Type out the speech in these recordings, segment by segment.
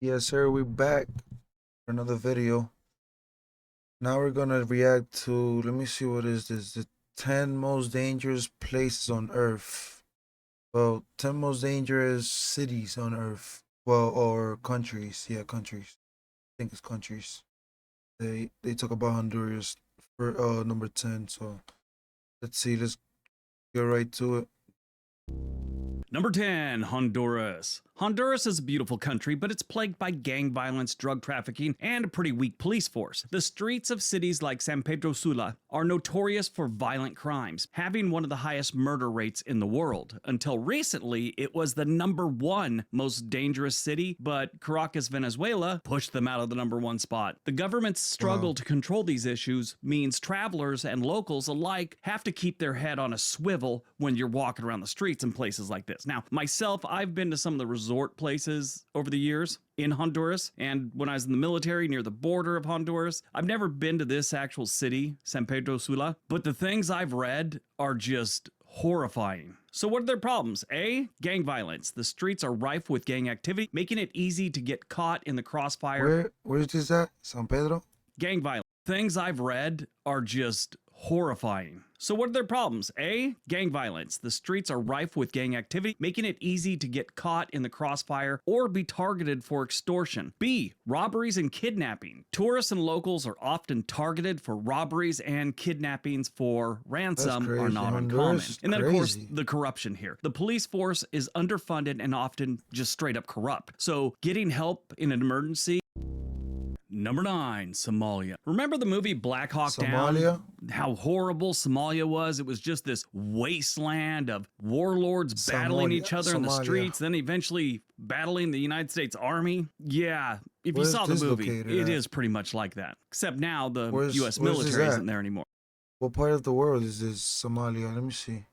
Yes, sir, we're back for another video. Now we're gonna react to, let me see, what is this? The 10 most dangerous places on Earth. Well, 10 most dangerous cities on Earth. Well, or countries. Yeah, countries. I think it's countries. They talk about Honduras for number 10. So let's see, let's get right to it. Number 10, Honduras. Honduras is a beautiful country, but it's plagued by gang violence, drug trafficking, and a pretty weak police force. The streets of cities like San Pedro Sula are notorious for violent crimes, having one of the highest murder rates in the world. Until recently, it was the #1 most dangerous city, but Caracas, Venezuela pushed them out of the #1 spot. The government's struggle to control these issues means travelers and locals alike have to keep their head on a swivel when you're walking around the streets in places like this. Now, myself, I've been to some of the resort places over the years in Honduras, and when I was in the military near the border of Honduras. I've never been to this actual city, San Pedro Sula, but the things I've read are just horrifying. So what are their problems? A, gang violence. The streets are rife with gang activity, making it easy to get caught in the crossfire. Where's this at? San Pedro? Gang violence. Things I've read are just horrifying. So what are their problems? A, gang violence. The streets are rife with gang activity, making it easy to get caught in the crossfire or be targeted for extortion. B, robberies and kidnapping. Tourists and locals are often targeted for robberies, and kidnappings for ransom are not uncommon. And then, of course, the corruption here. The police force is underfunded and often just straight up corrupt. So getting help in an emergency. Number 9, Somalia. Remember the movie Black Hawk Down? How horrible Somalia was? It was just this wasteland of warlords battling each other in the streets, then eventually battling the United States Army. Yeah, if you saw the movie, it is pretty much like that. Except now the U.S. military isn't there anymore. What part of the world is this Somalia? Let me see.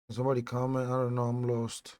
Can somebody comment? I don't know, I'm lost.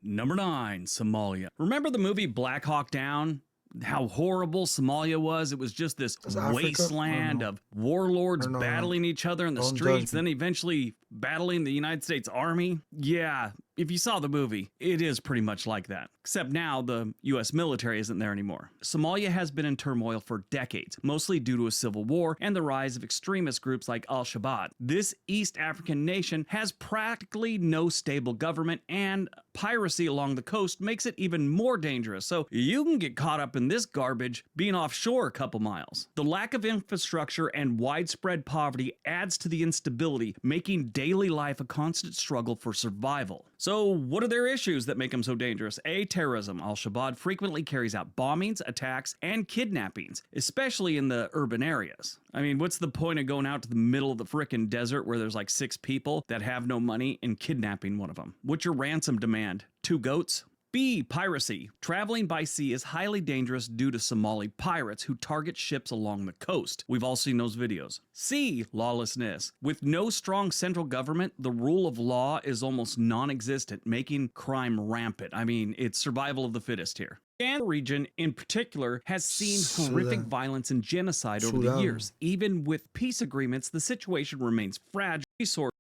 Number 9, Somalia. Remember the movie Black Hawk Down? How horrible Somalia was? It was just this wasteland of warlords battling each other in the streets, then eventually battling the United States Army. Yeah, if you saw the movie, it is pretty much like that. Except now the U.S. military isn't there anymore. Somalia has been in turmoil for decades, mostly due to a civil war and the rise of extremist groups like Al-Shabaab. This East African nation has practically no stable government, and piracy along the coast makes it even more dangerous. So you can get caught up in this garbage being offshore a couple miles. The lack of infrastructure and widespread poverty adds to the instability, making daily life a constant struggle for survival. So what are their issues that make them so dangerous? A, terrorism. Al-Shabaab frequently carries out bombings, attacks, and kidnappings, especially in the urban areas. I mean, what's the point of going out to the middle of the frickin' desert where there's like 6 people that have no money and kidnapping one of them? What's your ransom demand? 2 goats? B, piracy. Traveling by sea is highly dangerous due to Somali pirates who target ships along the coast. We've all seen those videos. C, lawlessness. With no strong central government, the rule of law is almost non-existent, making crime rampant. I mean, it's survival of the fittest here. And the region in particular has seen horrific violence and genocide over the years. Even with peace agreements, the situation remains fragile. Resources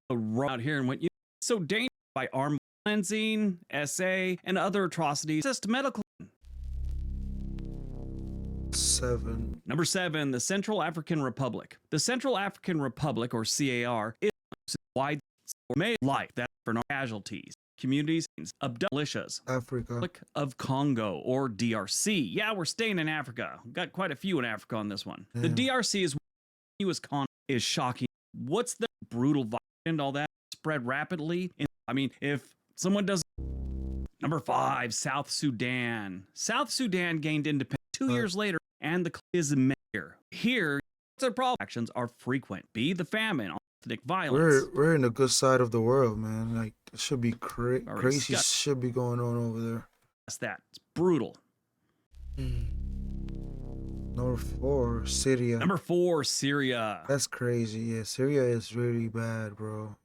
out here and what you so dangerous by armed cleansing, SA, and other atrocities. Just medical. 7. Number 7, the Central African Republic. The Central African Republic, or CAR, is wide life that for no casualties. Communities abduct militias. Africa. Republic of Congo, or DRC. Yeah, we're staying in Africa. We've got quite a few in Africa on this one. The DRC is U.S. is shocking. What's the brutal violence and all that spread rapidly? I mean, if someone does. Number 5, South Sudan. South Sudan gained independence 2 years later, and the is mayor. Here, their problem actions are frequent. B, the famine, ethnic violence. We're in the good side of the world, man. Like, it should be crazy should be going on over there. That's that. It's brutal. Number 4, Syria. Number 4, Syria. That's crazy. Yeah, Syria is really bad, bro.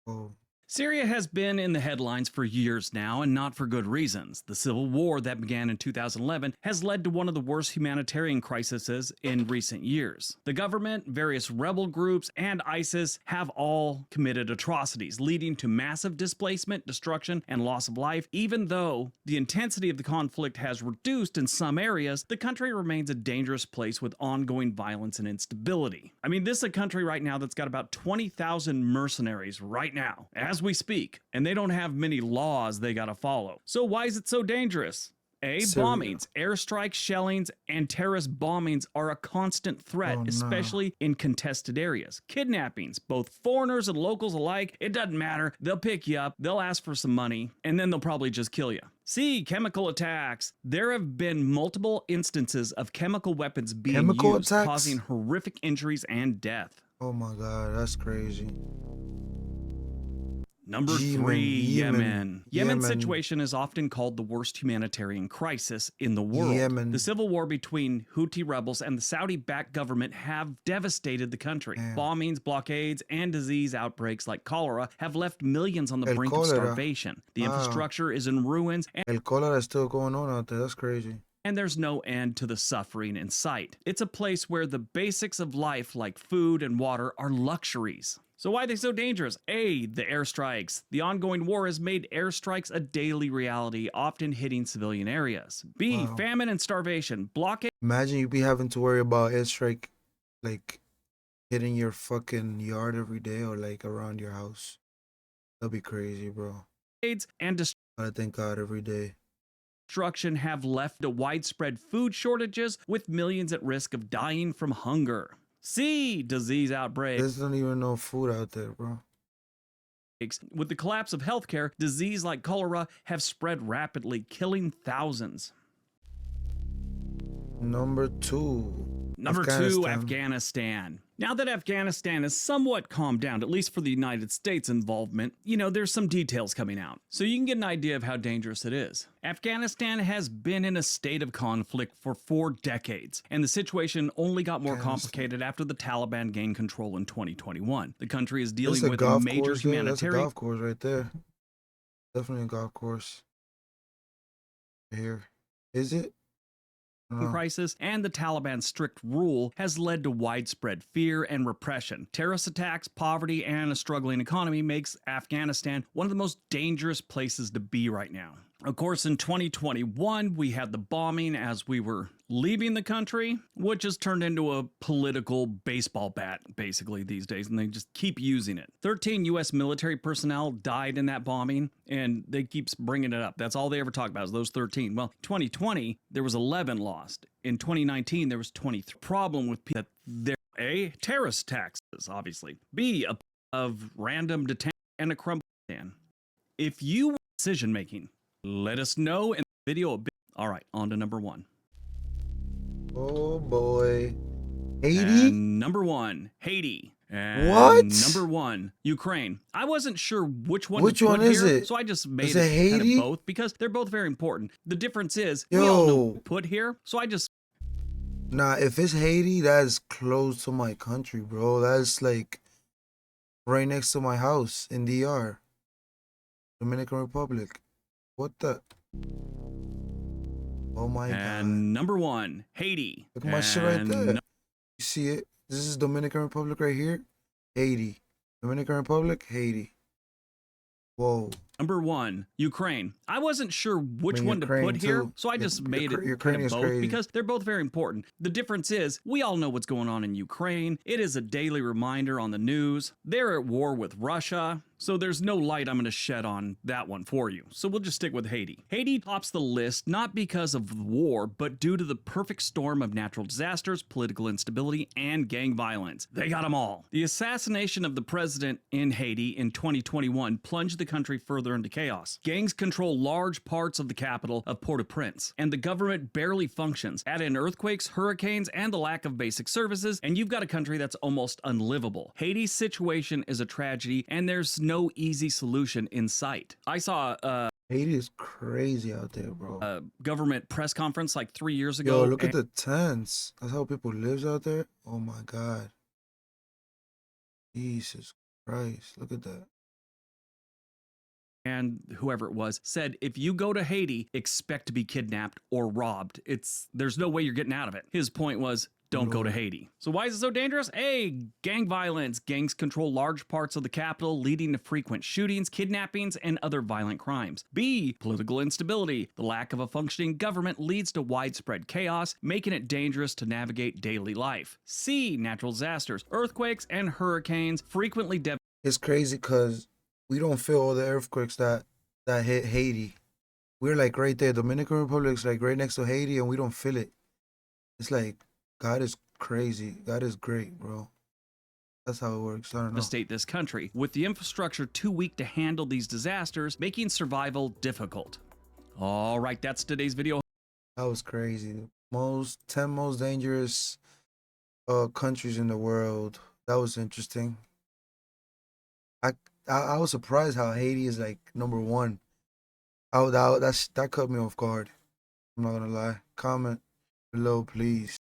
Oh. Syria has been in the headlines for years now, and not for good reasons. The civil war that began in 2011 has led to one of the worst humanitarian crises in recent years. The government, various rebel groups, and ISIS have all committed atrocities, leading to massive displacement, destruction, and loss of life. Even though the intensity of the conflict has reduced in some areas, the country remains a dangerous place with ongoing violence and instability. I mean, this is a country right now that's got about 20,000 mercenaries right now, as we speak, and they don't have many laws they gotta follow. So why is it so dangerous? Bombings, airstrikes, shellings, and terrorist bombings are a constant threat, especially in contested areas. Kidnappings, both foreigners and locals alike, it doesn't matter. They'll pick you up, they'll ask for some money, and then they'll probably just kill you. C, chemical attacks. There have been multiple instances of chemical weapons being used, causing horrific injuries and death. Oh my God, that's crazy. Number 3, Yemen. Yemen's situation is often called the worst humanitarian crisis in the world. The civil war between Houthi rebels and the Saudi-backed government have devastated the country. Bombings, blockades, and disease outbreaks like cholera have left millions on the brink of starvation. The infrastructure is in ruins. El cholera is still going on out there. That's crazy. And there's no end to the suffering in sight. It's a place where the basics of life like food and water are luxuries. So why are they so dangerous? A, the airstrikes. The ongoing war has made airstrikes a daily reality, often hitting civilian areas. B, famine and starvation. Blockade. Imagine you be having to worry about airstrike, like, hitting your fucking yard every day or, like, around your house. That'd be crazy, bro. And I thank God every day. Destruction have left to widespread food shortages, with millions at risk of dying from hunger. C, disease outbreaks. There's not even no food out there, bro. With the collapse of healthcare, disease like cholera have spread rapidly, killing thousands. Number 2, Afghanistan. Now that Afghanistan has somewhat calmed down, at least for the United States involvement, there's some details coming out, so you can get an idea of how dangerous it is. Afghanistan has been in a state of conflict for 4 decades, and the situation only got more complicated after the Taliban gained control in 2021. The country is dealing with a major humanitarian... That's a golf course right there. Definitely a golf course. Here. Is it? Crisis, and the Taliban's strict rule has led to widespread fear and repression. Terrorist attacks, poverty, and a struggling economy makes Afghanistan one of the most dangerous places to be right now. Of course, in 2021, we had the bombing as we were leaving the country, which has turned into a political baseball bat, basically, these days, and they just keep using it. 13 U.S. military personnel died in that bombing, and they keep bringing it up. That's all they ever talk about is those 13. Well, 2020, there was 11 lost. In 2019, there was 23. Problem with that there A, terrorist attacks, obviously. B, of random detention and a crumble stand. If you were decision-making, let us know in the video a bit. All right, on to number 1. Oh boy. Haiti? And number 1, Haiti. And what? Number 1, Ukraine. I wasn't sure which one is it? So I just made is it Haiti? kind of both because they're both very important. The difference is we all know put here, so I just... Nah, if it's Haiti, that's close to my country, bro. That's like right next to my house in DR. Dominican Republic. What the? Oh my God. And number 1, Haiti. Look at my shit right there. You see it? This is Dominican Republic right here. Haiti. Dominican Republic, Haiti. Whoa. Number 1, Ukraine. I wasn't sure which one to put here, so I just made it kind of both because they're both very important. The difference is we all know what's going on in Ukraine. It is a daily reminder on the news. They're at war with Russia, so there's no light I'm going to shed on that one for you. So we'll just stick with Haiti. Haiti tops the list not because of the war, but due to the perfect storm of natural disasters, political instability, and gang violence. They got them all. The assassination of the president in Haiti in 2021 plunged the country further into chaos. Gangs control large parts of the capital of Port-au-Prince, and the government barely functions. Add in earthquakes, hurricanes, and the lack of basic services, and you've got a country that's almost unlivable. Haiti's situation is a tragedy, and there's no easy solution in sight. I saw Haiti is crazy out there, bro. A government press conference like 3 years ago. Yo, look at the tents. That's how people lives out there. Oh my God. Jesus Christ. Look at that. and whoever it was said, if you go to Haiti, expect to be kidnapped or robbed. There's no way you're getting out of it. His point was, don't go to Haiti. So why is it so dangerous? A, gang violence. Gangs control large parts of the capital, leading to frequent shootings, kidnappings, and other violent crimes. B, political instability. The lack of a functioning government leads to widespread chaos, making it dangerous to navigate daily life. C, natural disasters. Earthquakes and hurricanes frequently devastate. It's crazy because we don't feel all the earthquakes that hit Haiti. We're like right there. Dominican Republic's like right next to Haiti, and we don't feel it. It's like, God is crazy. God is great, bro. That's how it works. I don't know. Devastate this country, with the infrastructure too weak to handle these disasters, making survival difficult. All right, that's today's video. That was crazy. 10 most dangerous countries in the world. That was interesting. I was surprised how Haiti is like #1. That caught me off guard. I'm not gonna lie. Comment below, please.